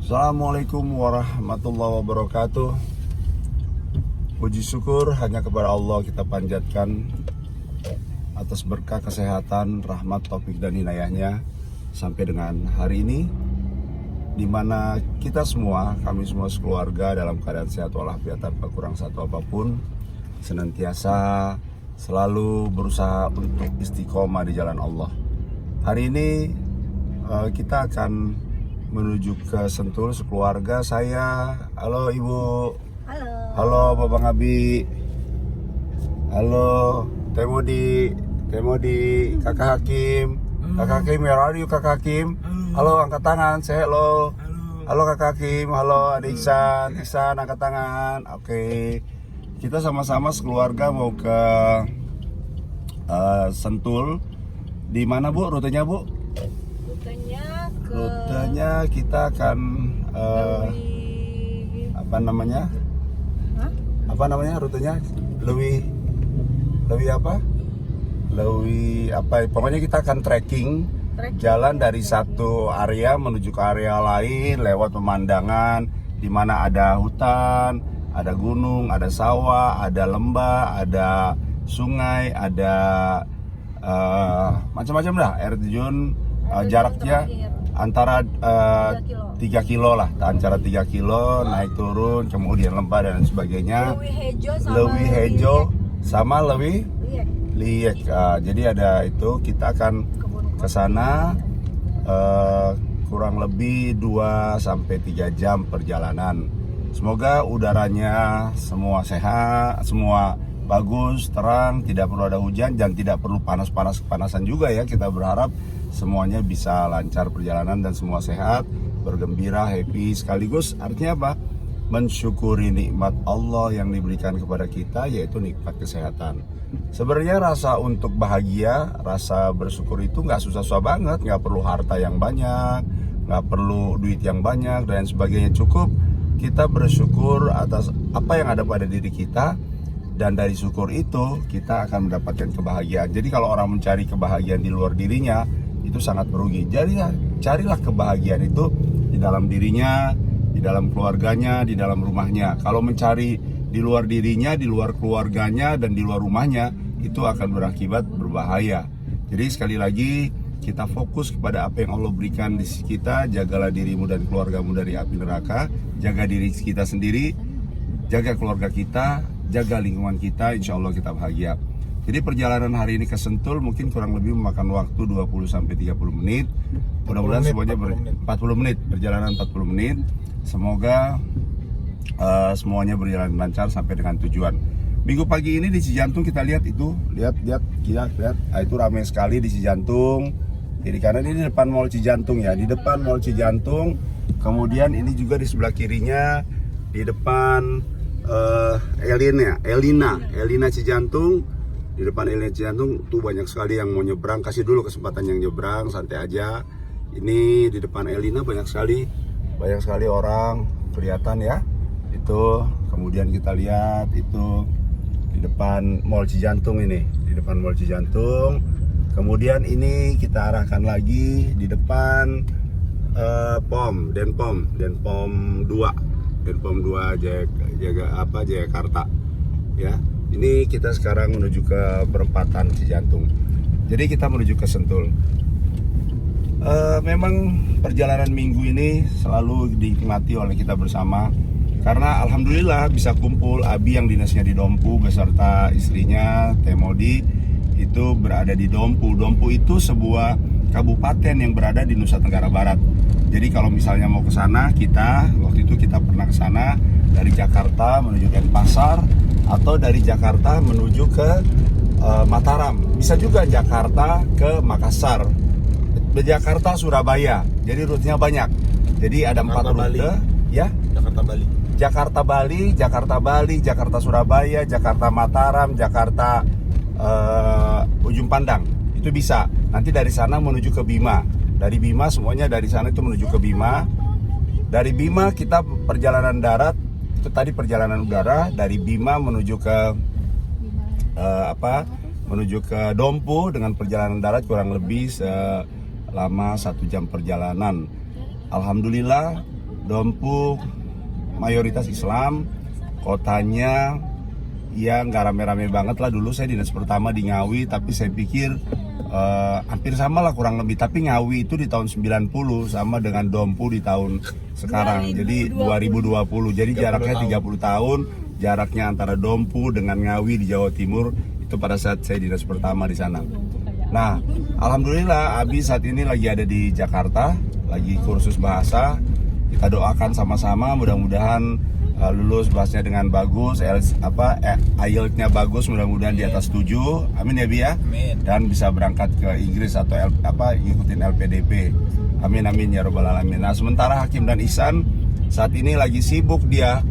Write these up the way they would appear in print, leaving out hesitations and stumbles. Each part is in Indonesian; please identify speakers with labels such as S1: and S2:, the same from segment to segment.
S1: Assalamualaikum warahmatullahi wabarakatuh. Puji syukur hanya kepada Allah kita panjatkan atas berkah kesehatan, rahmat, taufik dan inayahnya sampai dengan hari ini, di mana kita semua, kami semua sekeluarga dalam keadaan sehat walafiat tanpa kurang satu apapun, senantiasa selalu berusaha untuk istiqomah di jalan Allah. Hari ini kita akan menuju ke Sentul sekeluarga saya. Halo Ibu.
S2: Halo.
S1: Halo Bapak Ngabi. Halo Temodi, Kakak Hakim. Kakak Hakim, where are you Kakak Hakim? Halo, angkat tangan, say hello. Halo Kakak Hakim, halo Adik Iksan, angkat tangan. Oke. Kita sama-sama sekeluarga mau ke Sentul. Di mana Bu rutenya Bu? Rutenya kita akan apa namanya rutenya Lewi apa pokoknya kita akan trekking jalan dari satu area menuju ke area lain lewat pemandangan di mana ada hutan, ada gunung, ada sawah, ada lembah, ada sungai, ada macam-macam dah, air terjun. Jaraknya antara 3 kilo lah, antara 3 kilo naik turun, kemudian lembah dan sebagainya. Lewi Hejo sama Lewi Liek. Jadi ada itu, kita akan ke sana kurang lebih 2-3 jam perjalanan. Semoga udaranya semua sehat, semua bagus, terang, tidak perlu ada hujan dan tidak perlu kepanasan juga ya. Kita berharap semuanya bisa lancar perjalanan dan semua sehat, bergembira, happy. Sekaligus artinya apa? Mensyukuri nikmat Allah yang diberikan kepada kita, yaitu nikmat kesehatan. Sebenarnya rasa untuk bahagia, rasa bersyukur itu nggak susah-susah banget, nggak perlu harta yang banyak, nggak perlu duit yang banyak dan sebagainya. Cukup kita bersyukur atas apa yang ada pada diri kita, dan dari syukur itu kita akan mendapatkan kebahagiaan. Jadi kalau orang mencari kebahagiaan di luar dirinya, itu sangat merugi. Jadi carilah kebahagiaan itu di dalam dirinya, di dalam keluarganya, di dalam rumahnya. Kalau mencari di luar dirinya, di luar keluarganya, dan di luar rumahnya, itu akan berakibat berbahaya. Jadi sekali lagi, kita fokus kepada apa yang Allah berikan di sisi kita. Jagalah dirimu dan keluargamu dari api neraka. Jaga diri kita sendiri, jaga keluarga kita, jaga lingkungan kita, insya Allah kita bahagia. Jadi perjalanan hari ini ke Sentul mungkin kurang lebih memakan waktu 20-30 menit. Mudah-mudahan semuanya 40 menit, perjalanan 40 menit. Semoga semuanya berjalan lancar sampai dengan tujuan. Minggu pagi ini di Cijantung kita lihat itu, lihat, itu ramai sekali di Cijantung. Kiri kanan ini depan Mall Cijantung ya, di depan Mall Cijantung. Kemudian ini juga di sebelah kirinya, di depan Elina Cijantung. Di depan Elina Cijantung tuh banyak sekali yang mau nyebrang. Kasih dulu kesempatan yang nyebrang, santai aja. Ini di depan Elina banyak sekali orang kelihatan ya. Itu kemudian kita lihat itu di depan Mall Cijantung ini, di depan Mall Cijantung. Kemudian ini kita arahkan lagi di depan Denpom 2 Jakarta ya. Ini kita sekarang menuju ke perempatan Cijantung. Jadi kita menuju ke Sentul. Memang perjalanan minggu ini selalu dinikmati oleh kita bersama, karena alhamdulillah bisa kumpul. Abi yang dinasnya di Dompu beserta istrinya Temodi itu berada di Dompu. Dompu itu sebuah kabupaten yang berada di Nusa Tenggara Barat. Jadi kalau misalnya mau ke sana, waktu itu kita pernah ke sana dari Jakarta menuju Denpasar, atau dari Jakarta menuju ke Mataram. Bisa juga Jakarta ke Makassar, Jakarta Surabaya. Jadi rutenya banyak. Jadi ada 4 rute ya. Jakarta Bali, Jakarta Surabaya, Jakarta Mataram, Jakarta Ujung Pandang. Itu bisa. Nanti dari sana menuju ke Bima. Dari Bima semuanya dari sana itu menuju ke Bima. Dari Bima kita perjalanan darat. Itu tadi perjalanan udara dari Bima menuju ke menuju ke Dompu dengan perjalanan darat kurang lebih selama 1 jam perjalanan. Alhamdulillah Dompu mayoritas Islam, kotanya ya nggak rame-rame banget lah. Dulu saya dinas pertama di Ngawi, tapi saya pikir hampir sama lah kurang lebih. Tapi Ngawi itu di tahun 90 sama dengan Dompu di tahun sekarang, jadi 2020. Jadi jaraknya 30 tahun, jaraknya antara Dompu dengan Ngawi di Jawa Timur itu pada saat saya dinas pertama di sana. Nah, alhamdulillah Abi saat ini lagi ada di Jakarta, lagi kursus bahasa. Kita doakan sama-sama mudah-mudahan lulus bahasanya dengan bagus, IELTS-nya bagus, mudah-mudahan di atas 7. Amin ya Bi ya.
S2: Amin.
S1: Dan bisa berangkat ke Inggris atau ngikutin LPDP. Amin amin ya robbal alamin. Nah, sementara Hakim dan Ihsan saat ini lagi sibuk, dia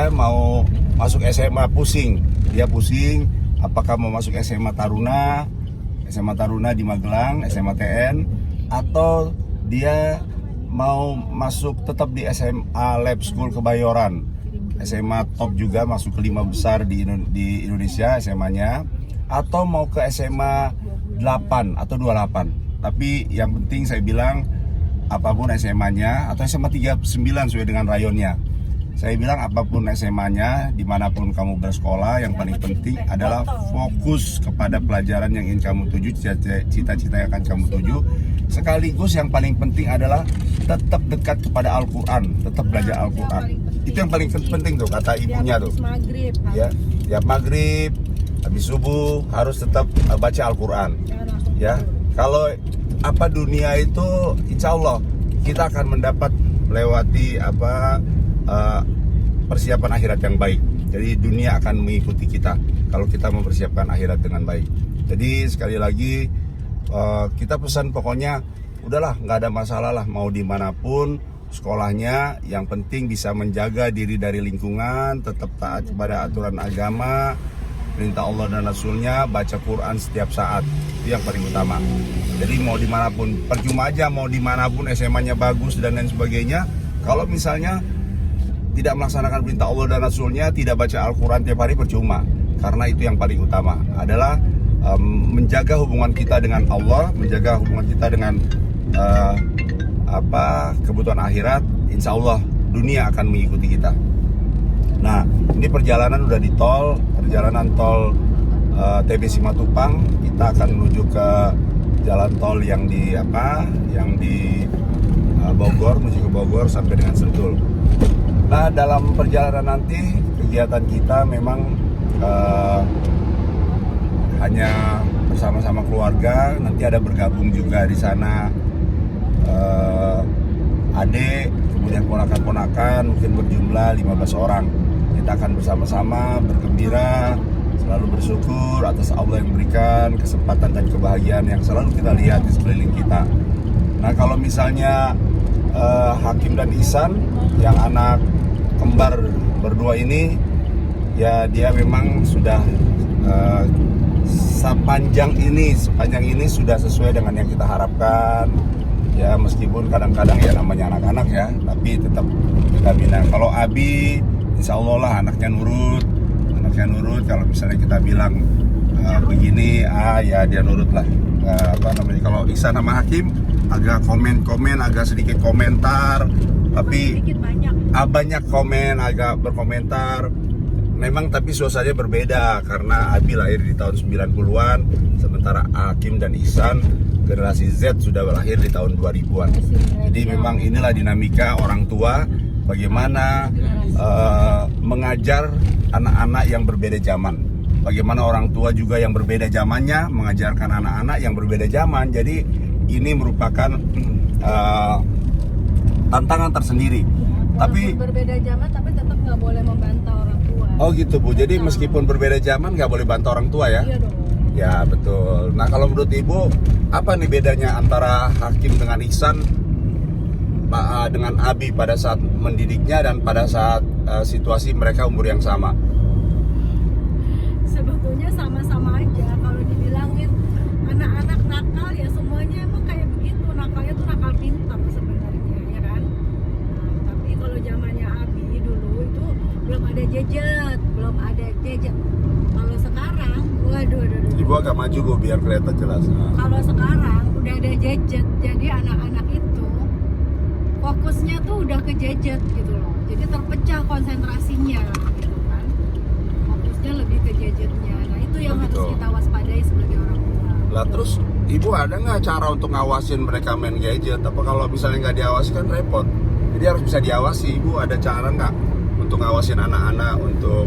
S1: mau masuk SMA, pusing. Dia pusing apakah mau masuk SMA Taruna di Magelang, SMA TN, atau dia mau masuk tetap di SMA Lab School Kebayoran. SMA top juga, masuk ke 5 besar di Indonesia SMA-nya, atau mau ke SMA 8 atau 28. Tapi yang penting saya bilang apapun SMA-nya, atau SMA 39 sesuai dengan rayonnya. Saya bilang apapun SMA-nya, dimanapun kamu bersekolah, yang paling penting adalah fokus kepada pelajaran yang ingin kamu tuju, cita-cita yang akan kamu tuju. Sekaligus yang paling penting adalah tetap dekat kepada Al-Quran, tetap belajar Al-Quran. Itu yang paling penting tuh, kata ibunya tuh. Ya, tiap maghrib, habis subuh harus tetap baca Al-Quran. Ya, kalau dunia itu, insya Allah kita akan mendapat melewati persiapan akhirat yang baik. Jadi dunia akan mengikuti kita kalau kita mempersiapkan akhirat dengan baik. Jadi sekali lagi kita pesan pokoknya udahlah, nggak ada masalah lah mau dimanapun sekolahnya, yang penting bisa menjaga diri dari lingkungan, tetap taat kepada aturan agama, perintah Allah dan Rasulnya, baca Quran setiap saat, itu yang paling utama. Jadi mau dimanapun, percuma aja mau dimanapun SMA-nya bagus dan lain sebagainya, kalau misalnya tidak melaksanakan perintah Allah dan Rasulnya, tidak baca Al-Quran tiap hari, percuma. Karena itu yang paling utama adalah menjaga hubungan kita dengan Allah, menjaga hubungan kita dengan kebutuhan akhirat. Insya Allah dunia akan mengikuti kita. Nah, ini perjalanan udah di tol, perjalanan tol TB Simatupang. Kita akan menuju ke jalan tol yang di Bogor, menuju ke Bogor sampai dengan Sentul. Nah, dalam perjalanan nanti kegiatan kita memang hanya bersama-sama keluarga. Nanti ada bergabung juga di sana adik, kemudian ponakan-ponakan, mungkin berjumlah 15 orang. Kita akan bersama-sama bergembira, selalu bersyukur atas Allah yang memberikan kesempatan dan kebahagiaan yang selalu kita lihat di sekeliling kita. Nah, kalau misalnya Hakim dan Ihsan yang anak kembar berdua ini, ya dia memang sudah sepanjang ini sudah sesuai dengan yang kita harapkan. Ya meskipun kadang-kadang ya namanya anak-anak ya, tapi tetap kita bina. Kalau Abi, insya Allah lah anaknya nurut. Kalau misalnya kita bilang begini, ya dia nurut lah. Kalau Ihsan sama Hakim agak komen, agak sedikit komentar, tapi banyak komen, agak berkomentar. Memang tapi suasananya berbeda karena Abi lahir di tahun 90-an, sementara Hakim dan Ihsan generasi Z sudah lahir di tahun 2000-an. Jadi memang inilah dinamika orang tua, bagaimana mengajar anak-anak yang berbeda zaman. Bagaimana orang tua juga yang berbeda zamannya mengajarkan anak-anak yang berbeda zaman. Jadi ini merupakan tantangan tersendiri. Tapi
S3: berbeda zaman tapi tetap nggak boleh membantah orang tua.
S1: Oh gitu Bu. Jadi meskipun berbeda zaman nggak boleh bantah orang tua ya?
S3: Iya dong.
S1: Ya betul. Nah kalau menurut Ibu apa nih bedanya antara Hakim dengan Ihsan dengan Abi pada saat mendidiknya dan pada saat situasi mereka umur yang sama?
S3: Sebetulnya sama-sama aja. Kalau dibilangin anak-anak nakal ya semuanya emang kayak begitu. Nakalnya tuh nakal pintar sebenarnya ya kan. Tapi kalau zamannya Abi dulu itu belum ada gadget. Kalau sekarang, waduh.
S1: Ibu agak maju Bu biar kelihatan jelas.
S3: Kalau sekarang udah ada gadget, jadi anak-anak itu fokusnya tuh udah ke gadget gitu loh, jadi terpecah konsentrasinya gitu kan, fokusnya lebih ke gadgetnya. Nah itu yang
S1: Oh, gitu.
S3: harus kita waspadai sebagai orang tua.
S1: Lah terus ibu ada nggak cara untuk ngawasin mereka main gadget? Apa kalau misalnya nggak diawasi kan repot. Jadi harus bisa diawasi. Ibu ada cara nggak untuk ngawasin anak-anak untuk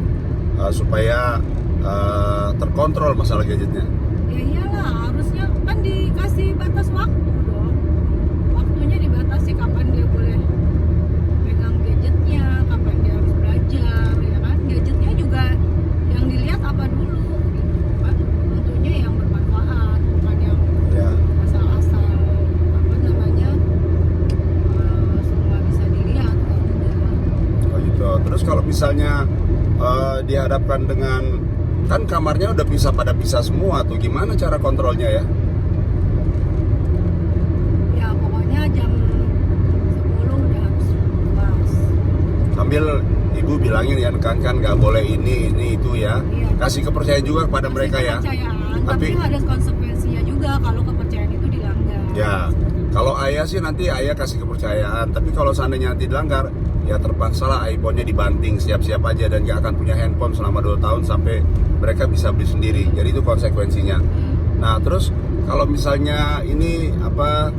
S1: supaya terkontrol masalah gadgetnya?
S3: Ya iyalah, harusnya kan dikasih batas waktu dong, waktunya dibatasi kapan dia boleh pegang gadgetnya, kapan dia harus belajar, ya kan. Gadgetnya juga yang dilihat apa dulu gitu kan, tentunya yang bermanfaat, bukan yang
S1: Ya.
S3: asal-asal apa namanya semua bisa dilihat kan tidak.
S1: Oh gitu. Terus kalau misalnya dihadapkan dengan kan kamarnya udah bisa semua tuh, gimana cara kontrolnya ya?
S3: Ya pokoknya jam 10 udah harus puas.
S1: Sambil ibu bilangin ya kan nggak boleh ini itu ya.
S3: Iya.
S1: Kasih kepercayaan juga kepada
S3: Kasih
S1: mereka ya.
S3: kepercayaan, tapi
S1: Tapi-
S3: ada konsekuensinya juga kalau kepercayaan itu dilanggar.
S1: Ya, kalau ayah sih nanti ayah kasih kepercayaan. Tapi kalau seandainya nanti dilanggar, ya terpaksa lah iPhone-nya dibanting, siap-siap aja dan gak akan punya handphone selama 2 tahun sampai mereka bisa beli sendiri. Jadi itu konsekuensinya. Nah, terus kalau misalnya ini apa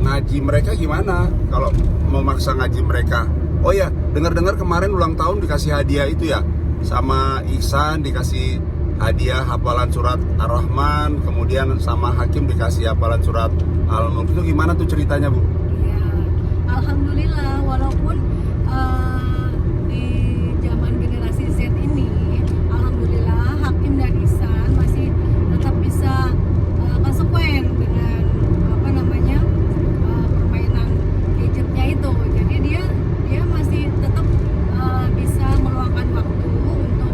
S1: ngaji mereka gimana? Kalau memaksa ngaji mereka. Oh ya, dengar-dengar kemarin ulang tahun dikasih hadiah itu ya. Sama Ihsan dikasih hadiah hafalan surat Ar-Rahman, kemudian sama Hakim dikasih hafalan surat Al-Mulk. Itu gimana tuh ceritanya, Bu?
S3: Ya, alhamdulillah walaupun di zaman generasi Z ini, alhamdulillah Hakim dan Ihsan masih tetap bisa konsekuen dengan apa namanya permainan gadgetnya itu. Jadi dia masih tetap bisa meluangkan waktu untuk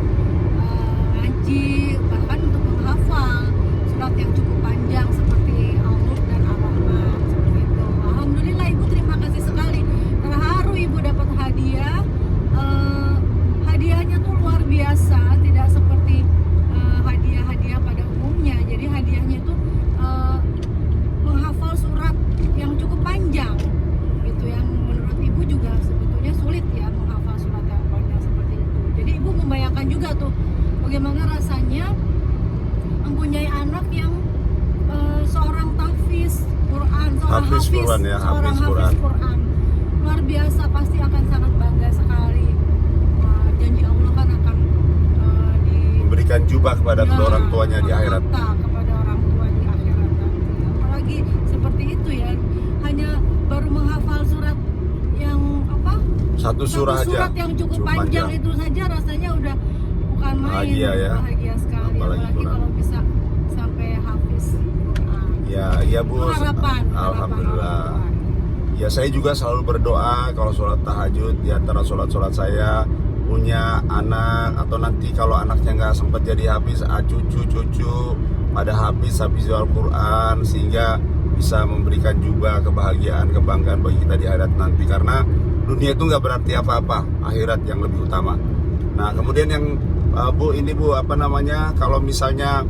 S3: ngaji, bahkan untuk menghafal surat yang cukup panjang seperti Al-Mulk dan Ar-Rahman seperti itu. Alhamdulillah ibu terima kasih sekali, terharu ibu dapat hadiah. Hadiahnya tuh luar biasa, tidak seperti hadiah-hadiah pada umumnya. Jadi hadiahnya itu menghafal surat yang cukup panjang gitu, yang menurut ibu juga sebetulnya sulit ya menghafal surat yang panjang seperti itu. Jadi ibu membayangkan juga tuh bagaimana rasanya mempunyai anak yang seorang tahfiz Quran, seorang
S1: Hafiz Quran ya,
S3: seorang
S1: hafiz
S3: hafiz
S1: Quran.
S3: Quran. Luar biasa, pasti akan sangat bangga sekali. Janji Allah kan akan
S1: Memberikan jubah kepada
S3: ya,
S1: kedua orang tuanya di akhirat.
S3: harta kepada orang tua di akhirat nanti. Apalagi seperti itu ya, hanya baru menghafal surat yang apa?
S1: Satu surah
S3: Satu
S1: aja.
S3: surat yang cukup panjang itu saja rasanya udah bukan main.
S1: Bahagia ya.
S3: Bahagia sekali.
S1: Apalagi
S3: Apalagi
S1: Quran.
S3: kalau bisa sampai hafiz Quran.
S1: Ya Bu.
S3: Itu harapan.
S1: Alhamdulillah.
S3: orang tua.
S1: Ya saya juga selalu berdoa kalau sholat tahajud di antara sholat-sholat saya punya anak, atau nanti kalau anaknya nggak sempat jadi hafiz, cucu pada hafiz Al-Quran, sehingga bisa memberikan juga kebahagiaan, kebanggaan bagi kita di akhirat nanti. Karena dunia itu nggak berarti apa-apa, akhirat yang lebih utama. Nah kemudian yang Bu, ini Bu apa namanya, kalau misalnya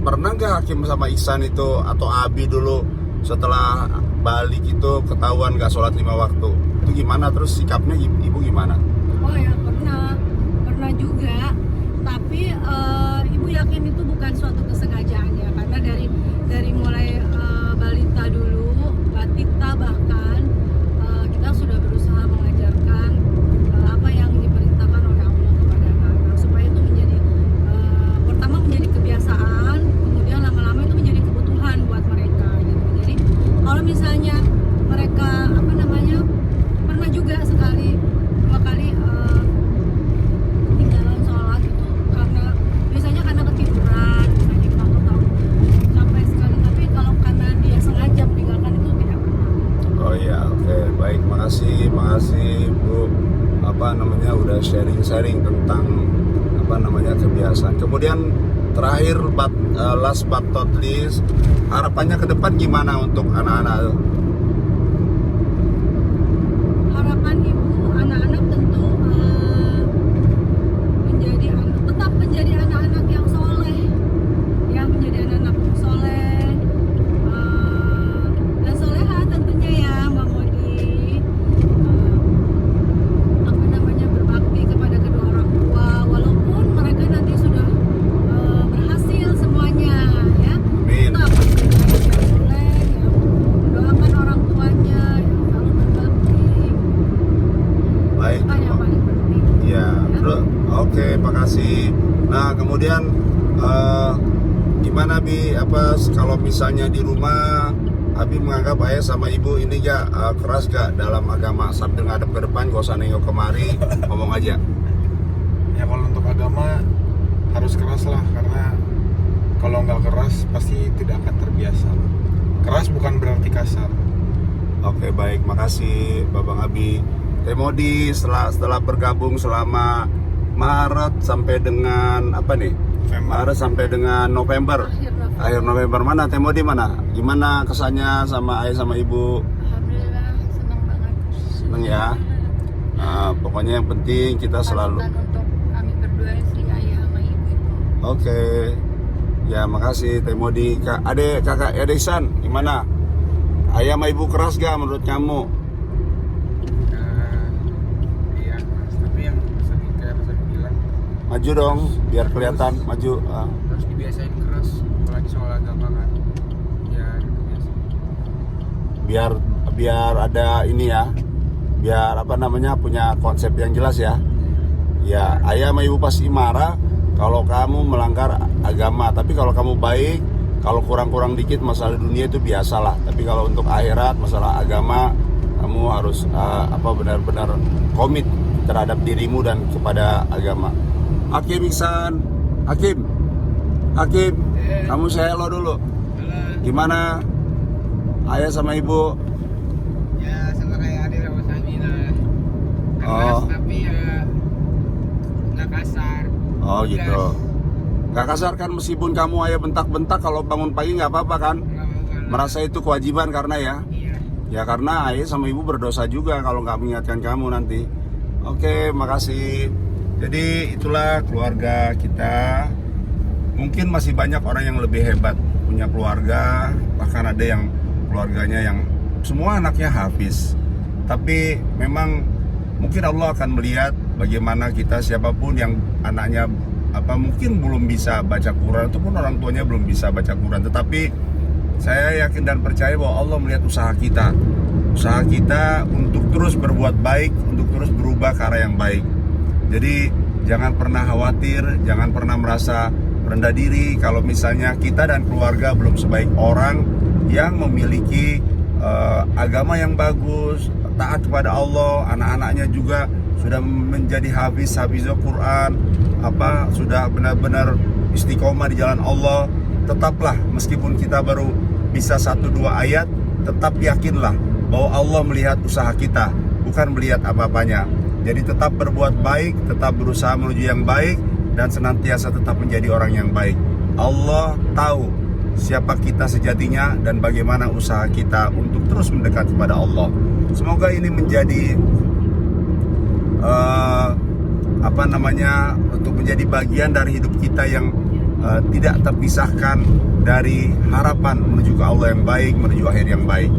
S1: pernah nggak Hakim sama Ihsan itu atau Abi dulu setelah balik itu ketahuan nggak sholat 5 waktu, itu gimana? Terus sikapnya ibu gimana?
S3: Oh ya pernah juga, tapi ibu yakin itu bukan suatu kesengajaan ya, karena dari mulai balita dulu, batita bahkan kita sudah berusaha mengajarkan apa yang diperintahkan oleh Allah kepada anak-anak, supaya itu menjadi pertama menjadi kebiasaan, kemudian lama-lama itu menjadi kebutuhan buat mereka gitu. Jadi kalau misalnya mereka apa namanya, pernah juga sekali 2 kali ketinggalan sholat itu biasanya karena ketiduran, misalnya waktu tahu sampai sekali, tapi kalau karena dia sengaja meninggalkan itu tidak pernah.
S1: Oh iya, oke, baik, makasih Bu, apa namanya udah sharing tentang apa namanya kebiasaan. Kemudian terakhir last but not least, harapannya ke depan gimana untuk anak-anak?
S3: Harapan ibu anak-anak tentu tetap menjadi anak-anak yang soleh, ya, menjadi anak-anak soleh dan soleha tentunya ya, Mbak
S1: kasih. Nah kemudian gimana Bi? Kalau misalnya di rumah Abi menganggap ayah sama ibu ini gak keras gak dalam agama, sambil ngadep ke depan, gak usah nengok kemari, ngomong aja.
S2: Ya kalau untuk agama harus keras lah, karena kalau nggak keras pasti tidak akan terbiasa. Keras bukan berarti kasar.
S1: Oke baik, makasih Babang Abi. Temodi setelah bergabung selama Maret sampai dengan apa nih? Maret sampai dengan November. Akhir November. Mana Temodi mana? Gimana kesannya sama ayah sama ibu?
S3: Alhamdulillah senang banget.
S1: Seneng ya. Nah, pokoknya yang penting kita selalu.
S3: Panutan untuk kami berdua sih, ayah sama ibu itu.
S1: Oke. Ya makasih Temodi. Kakak Edison, gimana? Ayah sama ibu keras gak menurut kamu?
S2: Iya keras, tapi yang kayak Mas bilang
S1: Maju dong, biar kelihatan. Maju.
S2: harus dibiasain keras, apalagi soal agama kan. Ya gitu biasa.
S1: Biar ada ini ya. Biar punya konsep yang jelas ya. Ya, ayah sama ibu pasti marah kalau kamu melanggar agama. Tapi kalau kamu baik, kalau kurang-kurang dikit masalah dunia itu biasalah. Tapi kalau untuk akhirat, masalah agama, kamu harus benar-benar komit terhadap dirimu dan kepada agama. Hakim Iksan, Hakim, kamu say hello dulu. Gimana ayah sama ibu?
S2: Ya sama kayak Ade sama Samina.
S1: Oh.
S2: Tapi ya nggak kasar.
S1: Oh gitu. Gak kasar kan, meskipun kamu ayah bentak-bentak, kalau bangun pagi nggak apa-apa kan? Merasa itu kewajiban karena ya?
S2: Iya.
S1: Ya karena ayah sama ibu berdosa juga kalau nggak mengingatkan kamu nanti. Oke, makasih. Jadi itulah keluarga kita. Mungkin masih banyak orang yang lebih hebat punya keluarga, bahkan ada yang keluarganya yang semua anaknya hafiz. Tapi memang mungkin Allah akan melihat bagaimana kita, siapapun yang anaknya mungkin belum bisa baca Quran, ataupun orang tuanya belum bisa baca Quran, tetapi saya yakin dan percaya bahwa Allah melihat usaha kita untuk terus berbuat baik, untuk terus berubah ke arah yang baik. Jadi jangan pernah khawatir, jangan pernah merasa rendah diri kalau misalnya kita dan keluarga belum sebaik orang yang memiliki agama yang bagus, taat kepada Allah, anak-anaknya juga sudah menjadi hafizul Quran, sudah benar-benar istiqomah di jalan Allah. Tetaplah, meskipun kita baru bisa 1-2 ayat, tetap yakinlah bahwa Allah melihat usaha kita, bukan melihat apa-apanya. Jadi tetap berbuat baik, tetap berusaha menuju yang baik, dan senantiasa tetap menjadi orang yang baik. Allah tahu siapa kita sejatinya dan bagaimana usaha kita untuk terus mendekat kepada Allah. Semoga ini menjadi untuk menjadi bagian dari hidup kita yang tidak terpisahkan dari harapan menuju ke Allah yang baik, menuju akhir yang baik.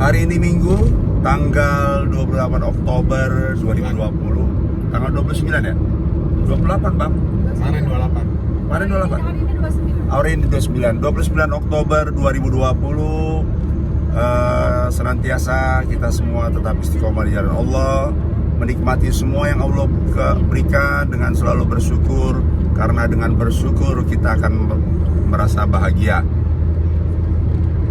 S1: Hari ini Minggu, tanggal 28 Oktober 2020. Tanggal 29 ya? 28 Bang?
S2: Kemarin 28.
S1: Kemarin 28? Hari ini 29. 29 Oktober 2020. Senantiasa kita semua tetap istiqomah di jalan Allah, menikmati semua yang Allah berikan dengan selalu bersyukur, karena dengan bersyukur kita akan merasa bahagia.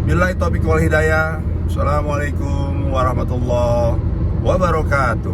S1: Billahi taufiq wal hidayah. Assalamualaikum warahmatullahi wabarakatuh.